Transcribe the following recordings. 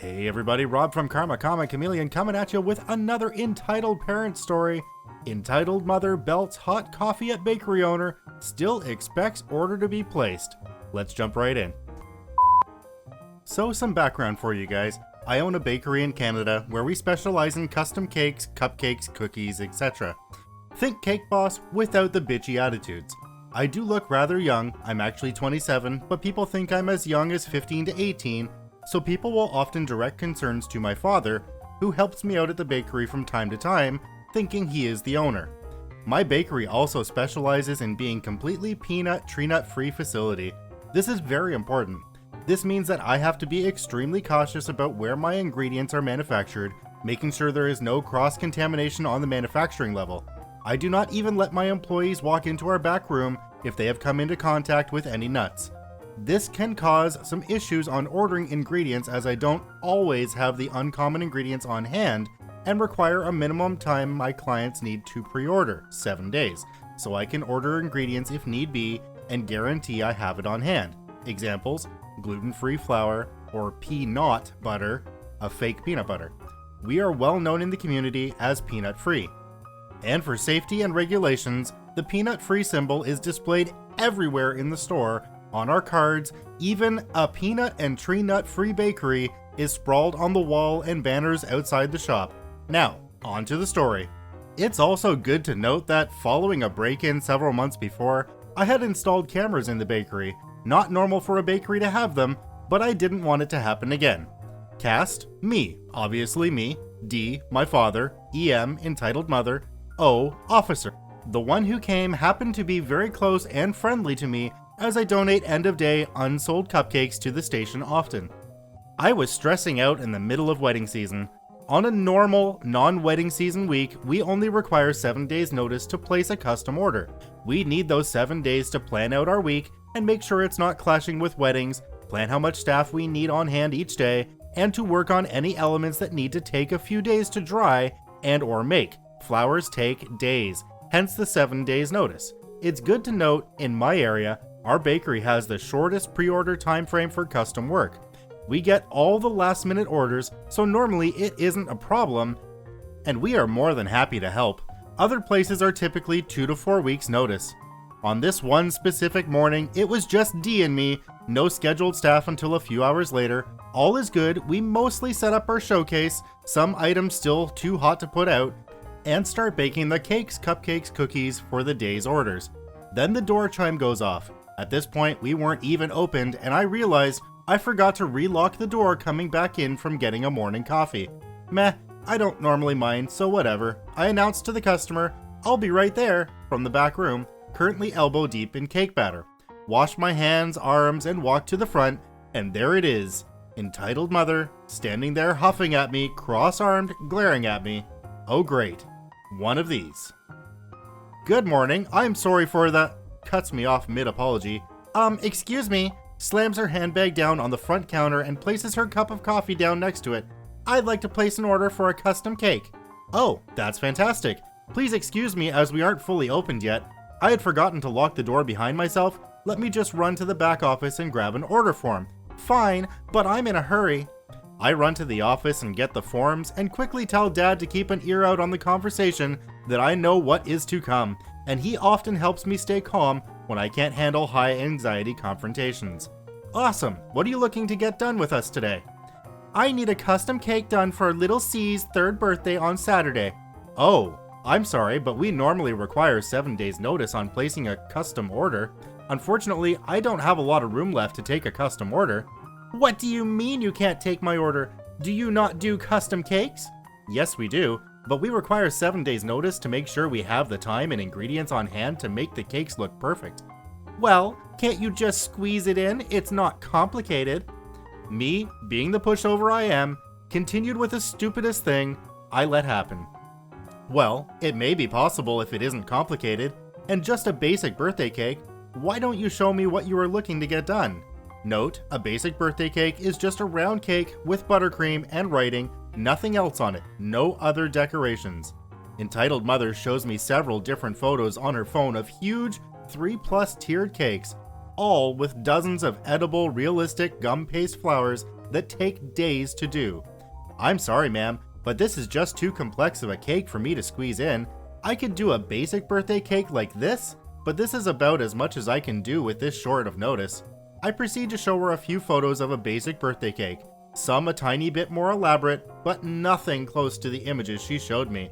Hey everybody, Rob from Karma Comic Chameleon coming at you with another entitled parent story. Entitled mother belts hot coffee at bakery owner, still expects order to be placed. Let's jump right in. So some background for you guys. I own a bakery in Canada where we specialize in custom cakes, cupcakes, cookies, etc. Think Cake Boss without the bitchy attitudes. I do look rather young, I'm actually 27, but people think I'm as young as 15 to 18, so people will often direct concerns to my father, who helps me out at the bakery from time to time, thinking he is the owner. My bakery also specializes in being completely peanut, tree nut free facility. This is very important. This means that I have to be extremely cautious about where my ingredients are manufactured, making sure there is no cross-contamination on the manufacturing level. I do not even let my employees walk into our back room if they have come into contact with any nuts. This can cause some issues on ordering ingredients as I don't always have the uncommon ingredients on hand and require a minimum time my clients need to pre-order, 7 days, so I can order ingredients if need be and guarantee I have it on hand. Examples: gluten-free flour or peanut butter, a fake peanut butter. We are well known in the community as peanut-free. And for safety and regulations, the peanut-free symbol is displayed everywhere in the store, on our cards. Even a peanut and tree nut free bakery is sprawled on the wall and banners outside the shop. Now, on to the story. It's also good to note that following a break-in several months before, I had installed cameras in the bakery. Not normal for a bakery to have them, but I didn't want it to happen again. Cast, me, obviously me. D, my father. EM, entitled mother. O, officer. The one who came happened to be very close and friendly to me, as I donate end-of-day unsold cupcakes to the station often. I was stressing out in the middle of wedding season. On a normal, non-wedding season week, we only require 7 days notice to place a custom order. We need those 7 days to plan out our week and make sure it's not clashing with weddings, plan how much staff we need on hand each day, and to work on any elements that need to take a few days to dry and or make. Flowers take days, hence the 7 days notice. It's good to note, in my area, our bakery has the shortest pre-order time frame for custom work. We get all the last-minute orders, so normally it isn't a problem, and we are more than happy to help. Other places are typically 2 to 4 weeks notice. On this one specific morning, it was just D and me, no scheduled staff until a few hours later. All is good, we mostly set up our showcase, some items still too hot to put out, and start baking the cakes, cupcakes, cookies for the day's orders. Then the door chime goes off. At this point, we weren't even opened, and I realized I forgot to relock the door coming back in from getting a morning coffee. Meh, I don't normally mind, so whatever. I announced to the customer, "I'll be right there," from the back room, currently elbow deep in cake batter. Washed my hands, arms, and walked to the front, and there it is. Entitled mother, standing there huffing at me, cross-armed, glaring at me. Oh great, one of these. "Good morning, I'm sorry for the..." Cuts me off mid-apology. Excuse me," slams her handbag down on the front counter and places her cup of coffee down next to it. "I'd like to place an order for a custom cake." "Oh, that's fantastic. Please excuse me as we aren't fully opened yet. I had forgotten to lock the door behind myself. Let me just run to the back office and grab an order form." "Fine, but I'm in a hurry." I run to the office and get the forms and quickly tell Dad to keep an ear out on the conversation, that I know what is to come, and he often helps me stay calm when I can't handle high anxiety confrontations. "Awesome, what are you looking to get done with us today?" "I need a custom cake done for little C's 3rd birthday on Saturday." "Oh, I'm sorry, but we normally require 7 days notice on placing a custom order. Unfortunately, I don't have a lot of room left to take a custom order." "What do you mean you can't take my order? Do you not do custom cakes?" "Yes, we do, but we require 7 days notice to make sure we have the time and ingredients on hand to make the cakes look perfect." "Well, can't you just squeeze it in? It's not complicated." Me, being the pushover I am, continued with the stupidest thing I let happen. "Well, it may be possible if it isn't complicated, and just a basic birthday cake. Why don't you show me what you are looking to get done?" Note, a basic birthday cake is just a round cake with buttercream and writing, nothing else on it, no other decorations. Entitled mother shows me several different photos on her phone of huge 3+ tiered cakes, all with dozens of edible, realistic gum paste flowers that take days to do. I'm sorry, ma'am, but this is just too complex of a cake for me to squeeze in. I could do a basic birthday cake like this, but this is about as much as I can do with this short of notice. I proceed to show her a few photos of a basic birthday cake, some a tiny bit more elaborate, but nothing close to the images she showed me.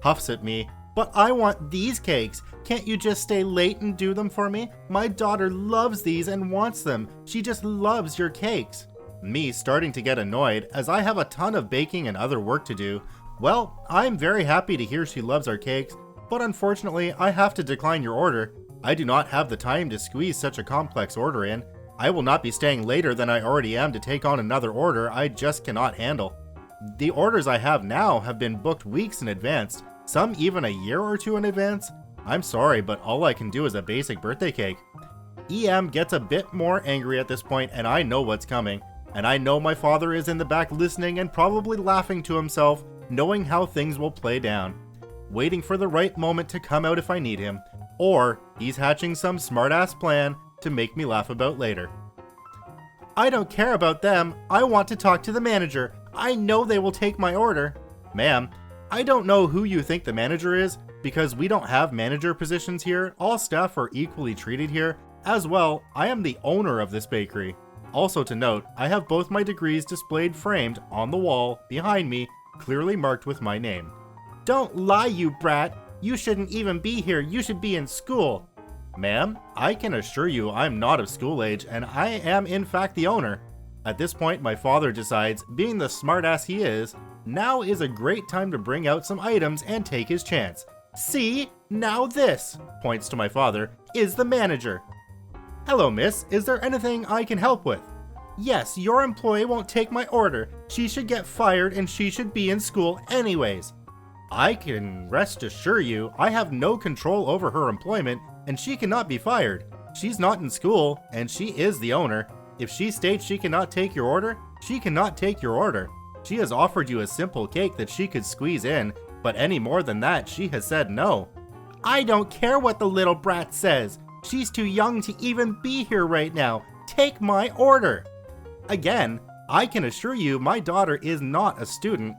Huffs at me, "But I want these cakes. Can't you just stay late and do them for me? My daughter loves these and wants them. She just loves your cakes." Me starting to get annoyed as I have a ton of baking and other work to do. Well, I'm very happy to hear she loves our cakes, but unfortunately I have to decline your order. I do not have the time to squeeze such a complex order in. I will not be staying later than I already am to take on another order I just cannot handle. The orders I have now have been booked weeks in advance, some even a year or two in advance. I'm sorry, but all I can do is a basic birthday cake. EM gets a bit more angry at this point, and I know what's coming. And I know my father is in the back listening and probably laughing to himself, knowing how things will play down. Waiting for the right moment to come out if I need him. Or he's hatching some smart-ass plan to make me laugh about later. "I don't care about them. I want to talk to the manager. I know they will take my order." "Ma'am, I don't know who you think the manager is, because we don't have manager positions here. All staff are equally treated here. As well, I am the owner of this bakery. Also to note, I have both my degrees displayed framed on the wall behind me, clearly marked with my name." "Don't lie, you brat. You shouldn't even be here. You should be in school." "Ma'am, I can assure you I'm not of school age, and I am in fact the owner." At this point, my father decides, being the smartass he is, now is a great time to bring out some items and take his chance. "See, now this," points to my father, "is the manager." "Hello, miss. Is there anything I can help with?" "Yes, your employee won't take my order. She should get fired and she should be in school anyways." "I can rest assure you I have no control over her employment and she cannot be fired. She's not in school and she is the owner. If she states she cannot take your order, she cannot take your order. She has offered you a simple cake that she could squeeze in, but any more than that, she has said no." "I don't care what the little brat says. She's too young to even be here right now. Take my order." Again, I can assure you my daughter is not a student.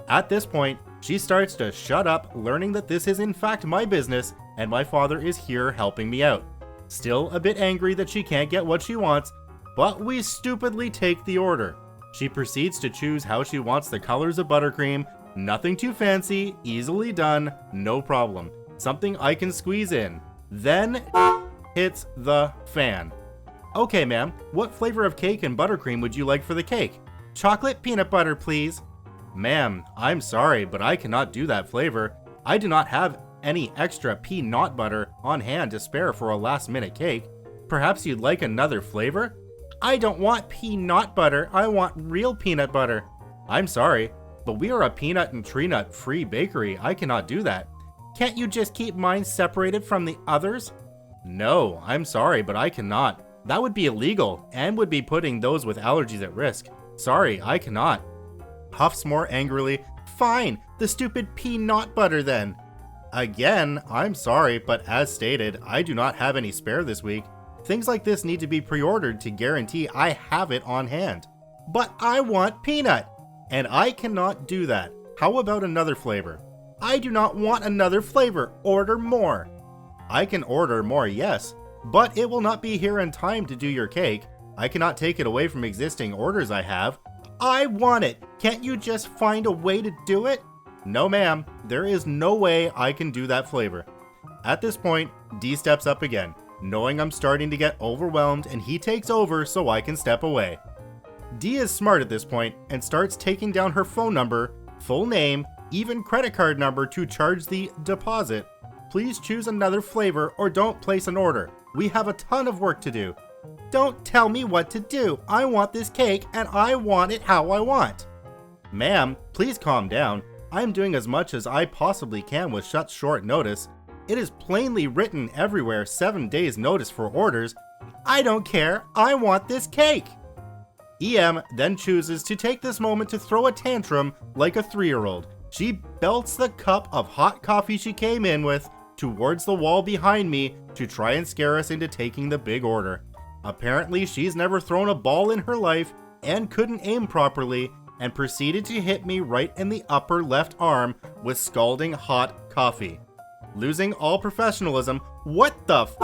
At this point, she starts to shut up, learning that this is in fact my business and my father is here helping me out. Still a bit angry that she can't get what she wants, but we stupidly take the order. She proceeds to choose how she wants the colors of buttercream. Nothing too fancy, easily done, no problem. Something I can squeeze in. Then hits the fan. "Okay, ma'am, what flavor of cake and buttercream would you like for the cake?" "Chocolate peanut butter, please." "Ma'am, I'm sorry, but I cannot do that flavor. I do not have any extra peanut butter on hand to spare for a last-minute cake. Perhaps you'd like another flavor?" "I don't want peanut butter. I want real peanut butter." "I'm sorry, but we are a peanut and tree nut free bakery. I cannot do that." "Can't you just keep mine separated from the others?" "No, I'm sorry, but I cannot. That would be illegal and would be putting those with allergies at risk. Sorry, I cannot." Huffs more angrily, "Fine, the stupid peanut butter then." Again, I'm sorry, but as stated, I do not have any spare this week. Things like this need to be pre-ordered to guarantee I have it on hand. "But I want peanut." "And I cannot do that. How about another flavor?" "I do not want another flavor. Order more." "I can order more, yes, but it will not be here in time to do your cake. I cannot take it away from existing orders I have." "I want it. Can't you just find a way to do it?" "No, ma'am. There is no way I can do that flavor." At this point, D steps up again, knowing I'm starting to get overwhelmed, and he takes over so I can step away. D is smart at this point and starts taking down her phone number, full name, even credit card number to charge the deposit. "Please choose another flavor or don't place an order. We have a ton of work to do." "Don't tell me what to do. I want this cake and I want it how I want." "Ma'am, please calm down. I am doing as much as I possibly can with such short notice. It is plainly written everywhere 7 days notice for orders." "I don't care. I want this cake." EM then chooses to take this moment to throw a tantrum like a 3-year-old. She belts the cup of hot coffee she came in with towards the wall behind me to try and scare us into taking the big order. Apparently she's never thrown a ball in her life and couldn't aim properly, and proceeded to hit me right in the upper left arm with scalding hot coffee. Losing all professionalism, what the f?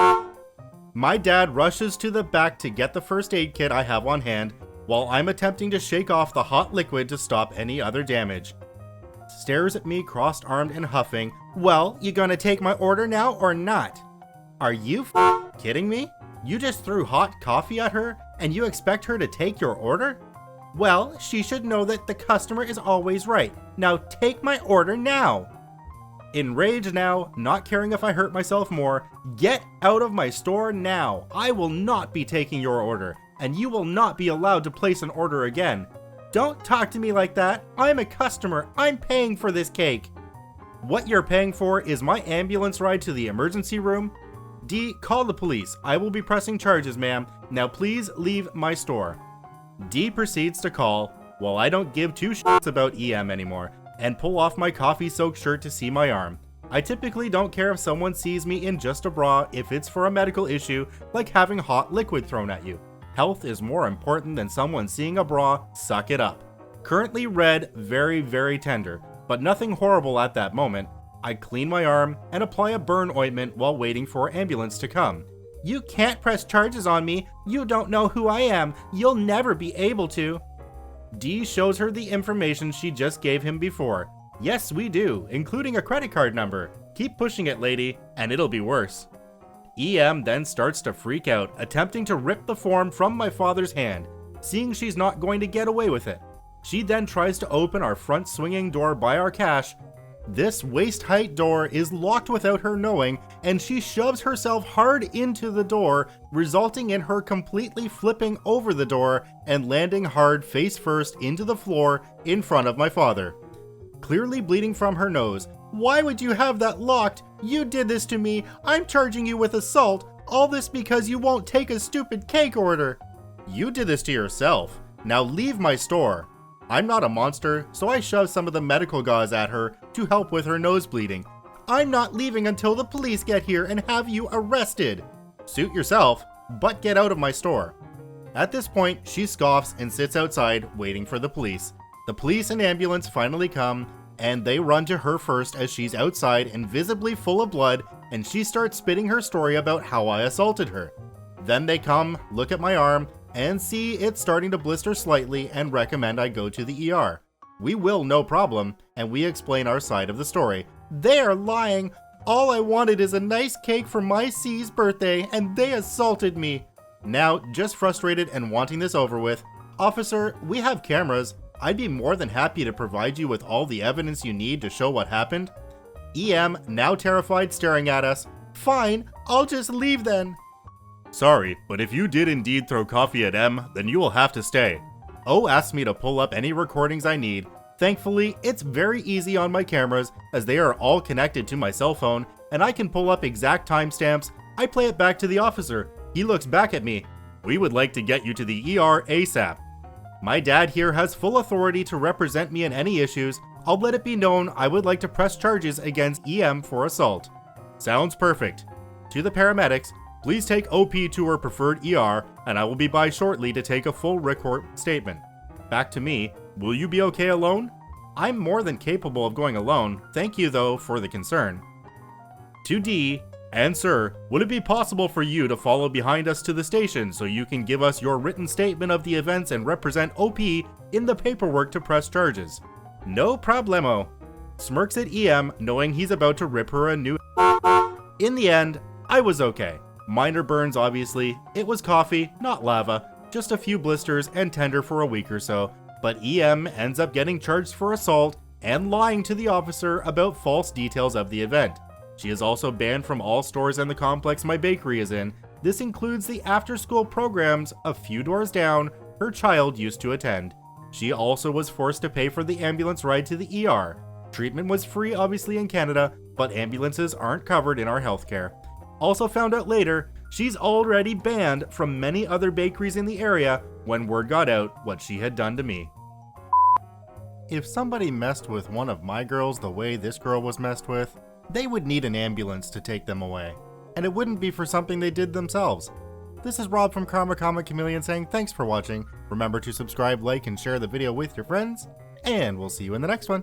My dad rushes to the back to get the first aid kit I have on hand, while I'm attempting to shake off the hot liquid to stop any other damage. Stares at me crossed-armed and huffing, "Well, you gonna take my order now or not?" Are you kidding me? You just threw hot coffee at her and you expect her to take your order? Well, she should know that the customer is always right. Now take my order now. Enraged now, not caring if I hurt myself more, get out of my store now. I will not be taking your order, and you will not be allowed to place an order again. Don't talk to me like that. I'm a customer. I'm paying for this cake. What you're paying for is my ambulance ride to the emergency room. D, call the police. I will be pressing charges, ma'am. Now please leave my store. D proceeds to call, while I don't give two shits about EM anymore, and pull off my coffee-soaked shirt to see my arm. I typically don't care if someone sees me in just a bra if it's for a medical issue, like having hot liquid thrown at you. Health is more important than someone seeing a bra. Suck it up. Currently red, very, very tender, but nothing horrible at that moment. I clean my arm and apply a burn ointment while waiting for an ambulance to come. You can't press charges on me. You don't know who I am. You'll never be able to. D shows her the information she just gave him before. Yes, we do, including a credit card number. Keep pushing it, lady, and it'll be worse. EM then starts to freak out, attempting to rip the form from my father's hand, seeing she's not going to get away with it. She then tries to open our front swinging door by our cash. This waist-height door is locked without her knowing, and she shoves herself hard into the door, resulting in her completely flipping over the door and landing hard face first into the floor in front of my father. Clearly bleeding from her nose. Why would you have that locked? You did this to me. I'm charging you with assault. All this because you won't take a stupid cake order. You did this to yourself. Now leave my store. I'm not a monster, so I shove some of the medical gauze at her to help with her nose bleeding. I'm not leaving until the police get here and have you arrested. Suit yourself, but get out of my store. At this point, she scoffs and sits outside waiting for the police. The police and ambulance finally come, and they run to her first as she's outside and visibly full of blood, and she starts spitting her story about how I assaulted her. Then they come, look at my arm, and see it's starting to blister slightly and recommend I go to the ER. We will, no problem, and we explain our side of the story. They're lying. All I wanted is a nice cake for my C's birthday, and they assaulted me. Now, just frustrated and wanting this over with, officer, we have cameras. I'd be more than happy to provide you with all the evidence you need to show what happened. EM, now terrified, staring at us. Fine, I'll just leave then. Sorry, but if you did indeed throw coffee at M, then you will have to stay. O asked me to pull up any recordings I need. Thankfully, it's very easy on my cameras as they are all connected to my cell phone, and I can pull up exact timestamps. I play it back to the officer. He looks back at me. We would like to get you to the ER ASAP. My dad here has full authority to represent me in any issues. I'll let it be known I would like to press charges against EM for assault. Sounds perfect. To the paramedics, please take OP to her preferred ER, and I will be by shortly to take a full record statement. Back to me, will you be okay alone? I'm more than capable of going alone, thank you though for the concern. To D, and sir, would it be possible for you to follow behind us to the station so you can give us your written statement of the events and represent OP in the paperwork to press charges? No problemo. Smirks at EM, knowing he's about to rip her a new. In the end, I was okay. Minor burns, obviously. It was coffee, not lava, just a few blisters and tender for a week or so, but EM ends up getting charged for assault and lying to the officer about false details of the event. She is also banned from all stores in the complex my bakery is in. This includes the after-school programs a few doors down her child used to attend. She also was forced to pay for the ambulance ride to the ER. Treatment was free obviously in Canada, but ambulances aren't covered in our healthcare. Also found out later, she's already banned from many other bakeries in the area when word got out what she had done to me. If somebody messed with one of my girls the way this girl was messed with, they would need an ambulance to take them away, and it wouldn't be for something they did themselves. This is Rob from Karma Comic Chameleon saying thanks for watching. Remember to subscribe, like, and share the video with your friends, and we'll see you in the next one.